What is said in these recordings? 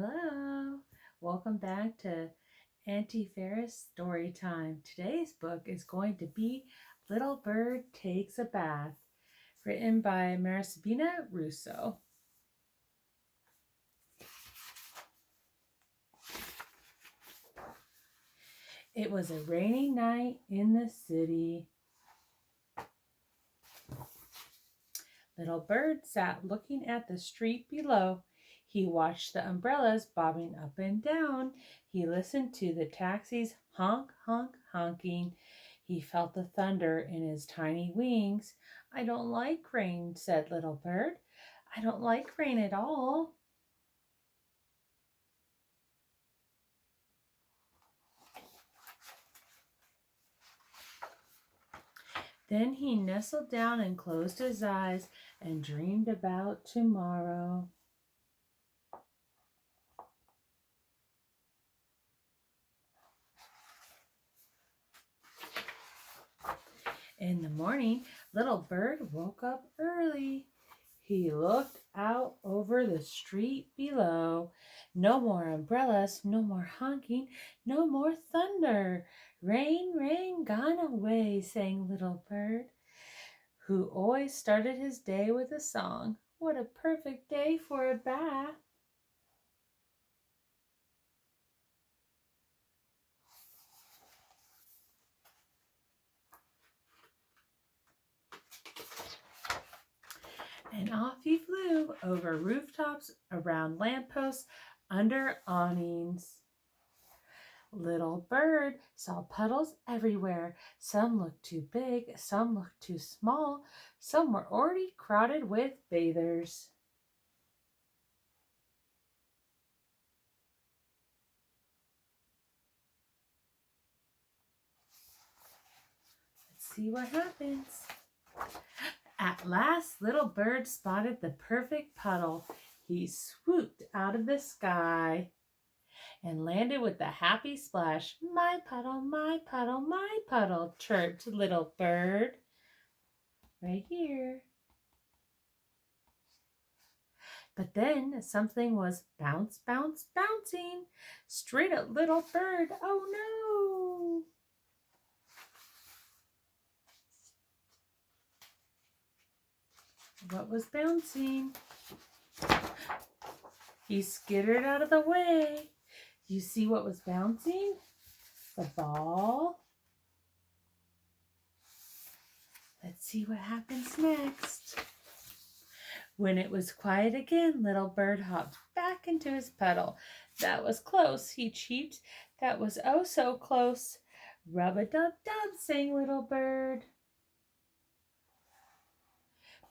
Hello, welcome back to Auntie Fairist story time. Today's book is going to be Little Bird Takes a Bath, written by Marisabina Russo. It was a rainy night in the city. Little Bird sat looking at the street below. He watched the umbrellas bobbing up and down. He listened to the taxis honk, honk, honking. He felt the thunder in his tiny wings. "I don't like rain," said Little Bird. "I don't like rain at all." Then he nestled down and closed his eyes and dreamed about tomorrow. In the morning, Little Bird woke up early. He looked out over the street below. No more umbrellas, no more honking, no more thunder. "Rain, rain, gone away," sang Little Bird, who always started his day with a song. "What a perfect day for a bath." And off he flew over rooftops, around lampposts, under awnings. Little Bird saw puddles everywhere. Some looked too big, some looked too small, some were already crowded with bathers. Let's see what happens. At last, Little Bird spotted the perfect puddle. He swooped out of the sky and landed with a happy splash. "My puddle, my puddle, my puddle," chirped Little Bird. Right here. But then something was bounce, bounce, bouncing straight at Little Bird. Oh no! What was bouncing? He skittered out of the way. You see what was bouncing? The ball. Let's see what happens next. When it was quiet again, Little Bird hopped back into his puddle. "That was close," he cheeped. "That was oh so close." "Rub-a-dub-dub," sang Little Bird.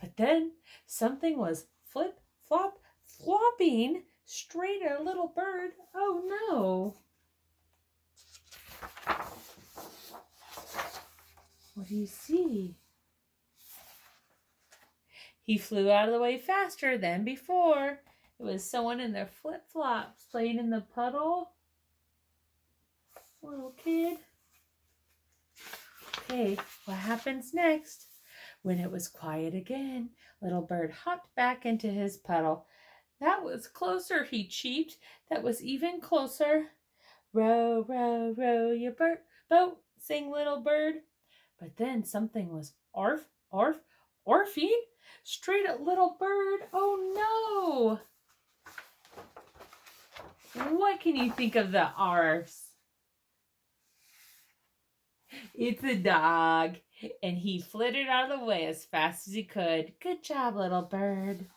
But then something was flip, flop, flopping straight at Little Bird. Oh no! What do you see? He flew out of the way faster than before. It was someone in their flip-flops playing in the puddle. Little kid. Okay, what happens next? When it was quiet again, Little Bird hopped back into his puddle. "That was closer," he cheeped. "That was even closer." "Row, row, row your boat," sang Little Bird. But then something was arf, arf, orfing straight at Little Bird. Oh no! What can you think of the arfs? It's a dog, and he flitted out of the way as fast as he could. Good job, Little Bird.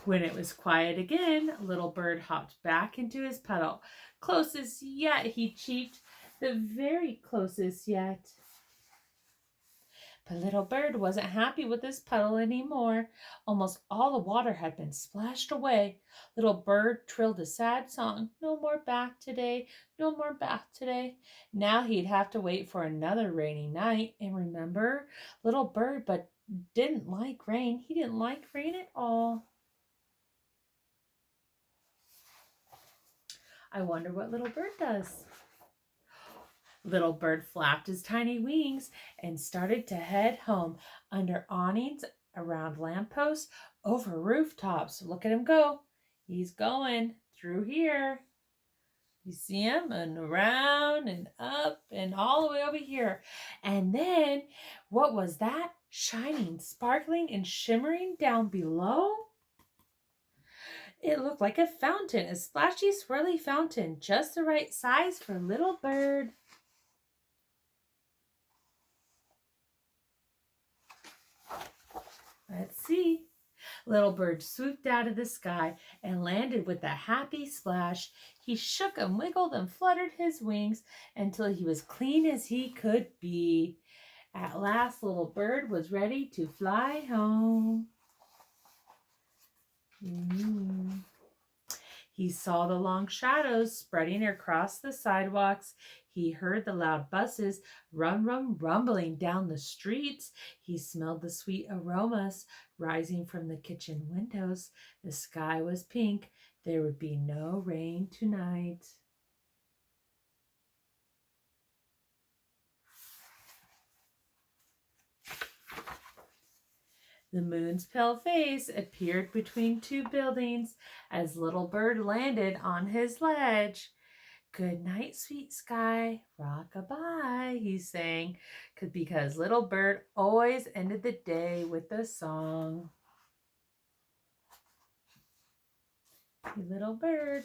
When it was quiet again, Little Bird hopped back into his puddle. "Closest yet," he cheeped. "The very closest yet." But Little Bird wasn't happy with his puddle anymore. Almost all the water had been splashed away. Little Bird trilled a sad song. "No more bath today, no more bath today." Now he'd have to wait for another rainy night. And remember, Little Bird but didn't like rain. He didn't like rain at all. I wonder what Little Bird does. Little bird flapped his tiny wings and started to head home under awnings, around lampposts, over rooftops. Look at him go. He's going through here. You see him? And around and up and all the way over here. And then, what was that? Shining, sparkling, and shimmering down below? It looked like a fountain, a splashy, swirly fountain, just the right size for little bird. Let's see. Little bird swooped out of the sky and landed with a happy splash. He shook and wiggled and fluttered his wings until he was clean as he could be. At last, little bird was ready to fly home. He saw the long shadows spreading across the sidewalks. He heard the loud buses rumbling down the streets. He smelled the sweet aromas rising from the kitchen windows. The sky was pink. There would be no rain tonight. The moon's pale face appeared between two buildings as little bird landed on his ledge. Good night, sweet sky, rock-a-bye, he sang, because little bird always ended the day with a song. You little bird.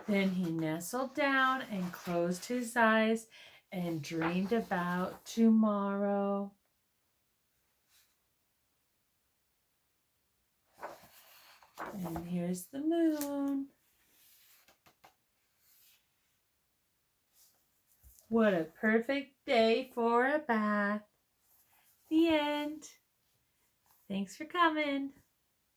Then he nestled down and closed his eyes and dreamed about tomorrow. And here's the moon. What a perfect day for a bath. The end. Thanks for coming.